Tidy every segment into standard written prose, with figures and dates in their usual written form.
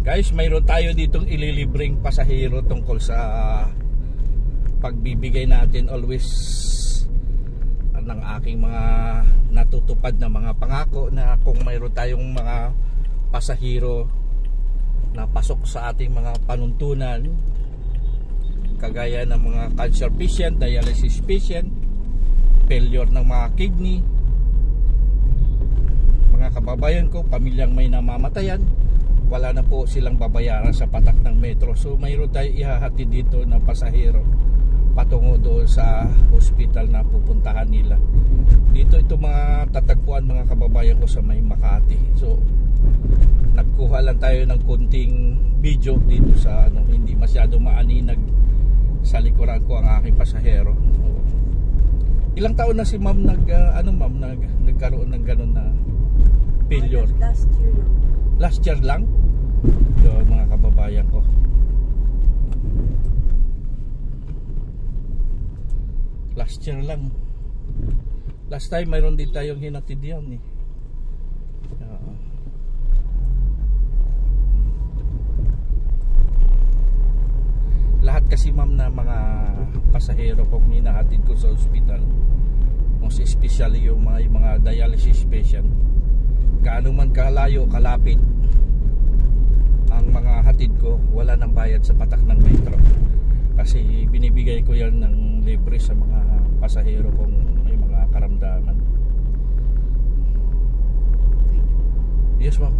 Guys, mayroon tayo ditong ililibreng pasahero tungkol sa pagbibigay natin always ng aking mga natutupad na mga pangako, na kung mayroon tayong mga pasahero na pasok sa ating mga panuntunan, kagaya ng mga cancer patient, dialysis patient, failure ng mga kidney, mga kababayan ko, pamilyang may namamatayan, wala na po silang babayaran sa patak ng metro. So mayroon tayo ihahatid dito na pasahero patungo doon sa hospital na pupuntahan nila. Dito ito mga tatagpuan, mga kababayan ko, sa may Makati. So nagkuha lang tayo ng kunting video dito sa hindi masyado maaninag sa likuran ko ang aking pasahero. So, ilang taon na si ma'am nagkaroon ng ganun na failure? Last year lang. So, mga kababayan ko, last year lang. Last time mayroon din tayong hinatid yan eh. Lahat kasi ma'am na mga pasahero kong hinahatid ko sa ospital, most especially yung mga dialysis patient, gaano man kalayo, kalapit ang mga hatid ko, wala nang bayad sa patak ng metro. Kasi binibigay ko yan ng libre sa mga pasahero kung may mga karamdaman. Yes ma'am.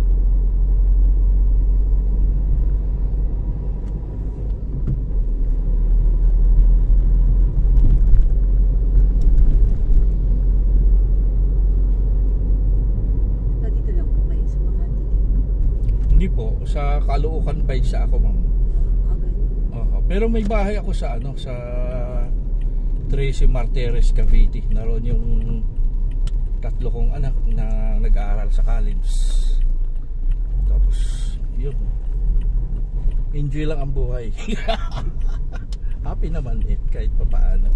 Hindi po, sa Caloocan pa isa ako ma'am. Pero may bahay ako sa sa Tracy Martires, Cavite. Naroon yung tatlo kong anak na nag-aaral sa college. Tapos yun, enjoy lang ang buhay. Happy naman kahit papaano.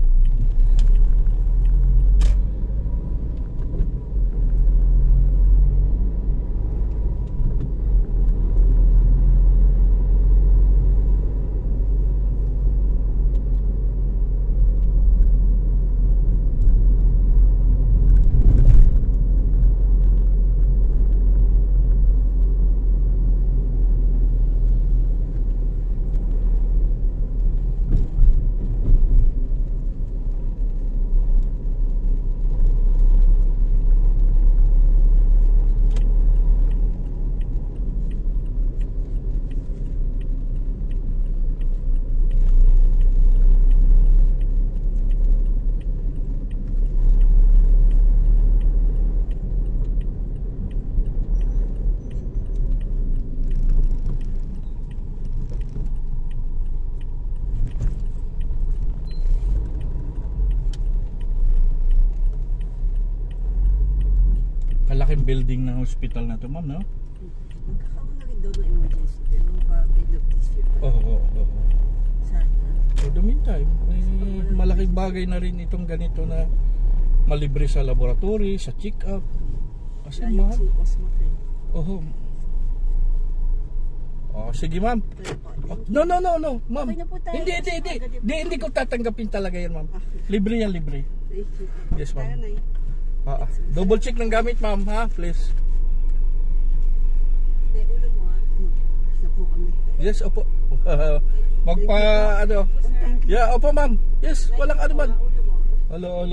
Malaking building ng hospital na to ma'am, no? Magkakaroon na rin daw ng emergency pero end of this year. Oo. Sana. For the meantime, malaking bagay na rin itong ganito na malibre sa laboratory, sa check-up. Kasi mahal. Oo. Oh, sige ma'am. No, ma'am. Hindi ko tatanggapin talaga yan ma'am. Libre yan, libre. Yes ma'am. Double check ng gamit ma'am ha, please. Yes, opo. Yeah, opo ma'am. Yes, walang ano man. Alo.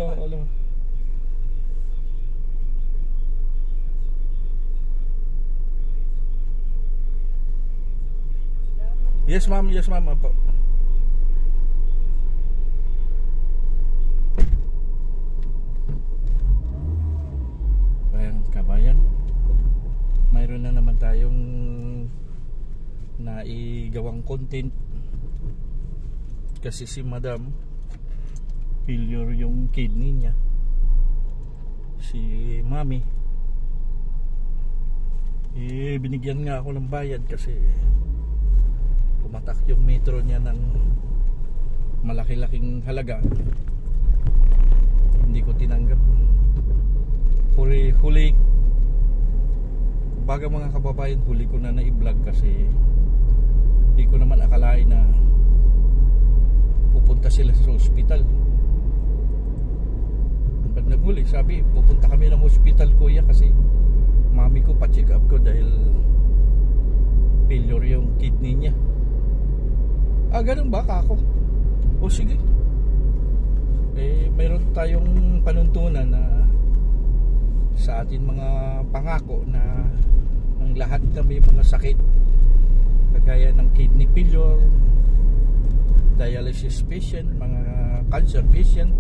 Yes ma'am, opo. Kabayan, mayroon na naman tayong naigawang content kasi si madam failure yung kidney niya, si mami binigyan nga ako ng bayad kasi pumatak yung metro niya ng malaki-laking halaga. Hindi ko tinanggap. Huli baga mga kababayan, huli ko na i-vlog kasi Hindi ko naman akalain na pupunta sila sa ospital. Pag naghuli, sabi, pupunta kami ng ospital kuya kasi mami ko pa-check up ko dahil failure yung kidney niya. Ganun ba kako? O sige. Mayroon tayong panuntunan na sa atin mga pangako na ang lahat na may mga sakit kagaya ng kidney failure, dialysis patient, mga cancer patient,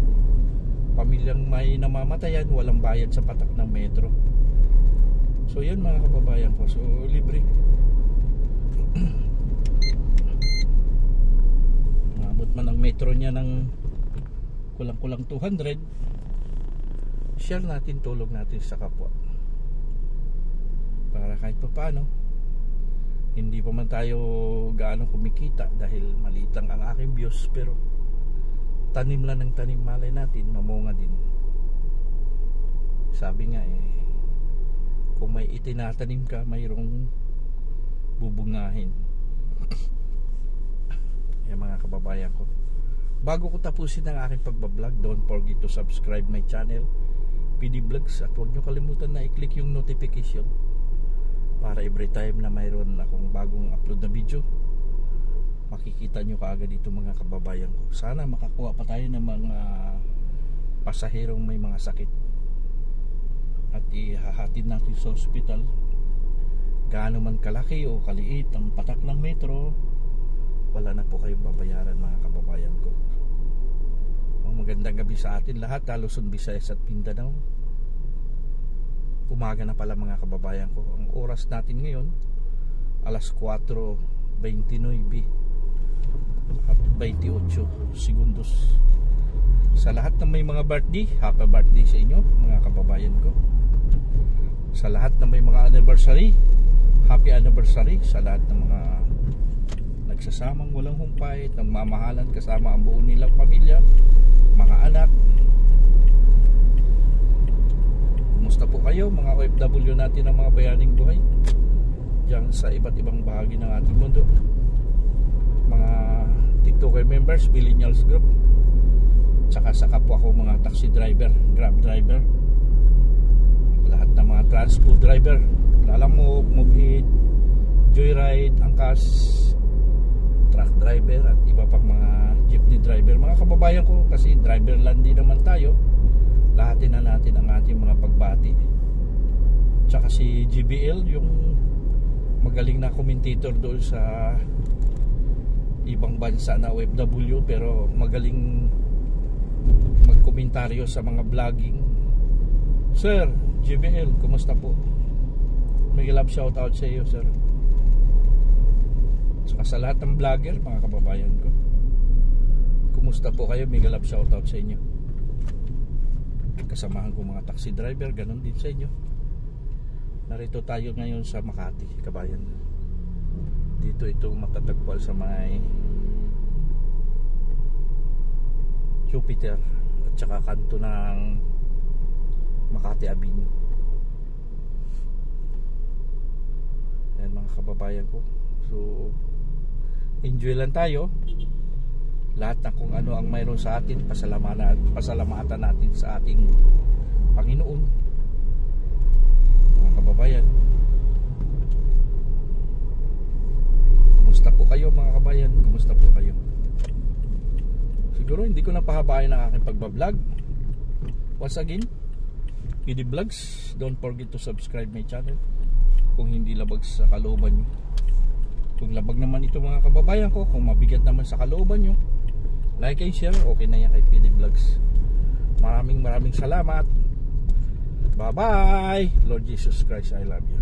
pamilyang may namamatayan, walang bayad sa patak ng metro. So yun mga kababayan ko, so libre. Maabot man ang metro niya ng kulang-kulang 200, share natin, tulong natin sa kapwa para kahit pa paano hindi pa man tayo gaano kumikita dahil maliit lang ang aking views, pero tanim lang ng tanim, malay natin mamunga din. Sabi nga kung may itinatanim ka, mayroong bubungahin. Mga kababayan ko, bago ko tapusin ang aking pagbablog, don't forget to subscribe my channel PD Vlogs, at huwag nyo kalimutan na i-click yung notification para every time na mayroon akong bagong upload na video, makikita nyo kaagad dito mga kababayan ko. Sana makakuha pa tayo ng mga pasaherong may mga sakit at ihahatid natin sa ospital. Gaano man kalaki o kaliit ang patak ng metro, wala na po kayong babayaran mga kababayan ko. Magandang gabi sa atin lahat, Luzon, Visayas at Mindanao. Umaga na pala mga kababayan ko. Ang oras natin ngayon alas 4:29 at 28 segundos. Sa lahat ng may mga birthday, happy birthday sa inyo mga kababayan ko. Sa lahat ng may mga anniversary, happy anniversary. Sa lahat ng mga nagsasamang walang humpay, nagmamahalan kasama ang buo nilang pamilya, mga anak, kumusta po kayo mga OFW natin, ang mga bayaning buhay diyan sa iba't ibang bahagi ng ating mundo, mga TikToker members, millennials group, tsaka sa kapwa ko mga taxi driver, grab driver, lahat ng mga transport driver, lalamog, mobile, joyride, angkas, truck driver at iba pang mga jeepney driver. Mga kababayan ko, kasi driver lang din naman tayo, lahatin na natin ang ating mga pagbati. Tsaka si GBL, yung magaling na commentator doon sa ibang bansa na OFW, pero magaling magkomentaryo sa mga vlogging. Sir GBL, kumusta po? May love shout out sa iyo, sir. Tsaka sa lahat ng vlogger, mga kababayan ko, kumusta po kayo? May love shout out sa inyo. Kasamahan ko mga taxi driver, ganun din sa inyo. Narito tayo ngayon sa Makati, kabayan. Dito ito matatagpuan sa may Jupiter at saka kanto ng Makati Avenue. Yan mga kababayan ko. So enjoy lang tayo. Lahat ng kung ano ang mayroon sa atin, pasalamatan natin sa ating Panginoon. Mga kababayan, kumusta po kayo mga kabayan? Kumusta po kayo? Siguro hindi ko na pahabain ang aking pagbablog. Once again, PD Vlogs, don't forget to subscribe my channel kung hindi labag sa kalooban nyo. Kung labag naman ito mga kababayan ko, kung mabigat naman sa kalooban nyo, like and share, okay na yan kay PD Vlogs. Maraming salamat. Bye bye. Lord Jesus Christ, I love you.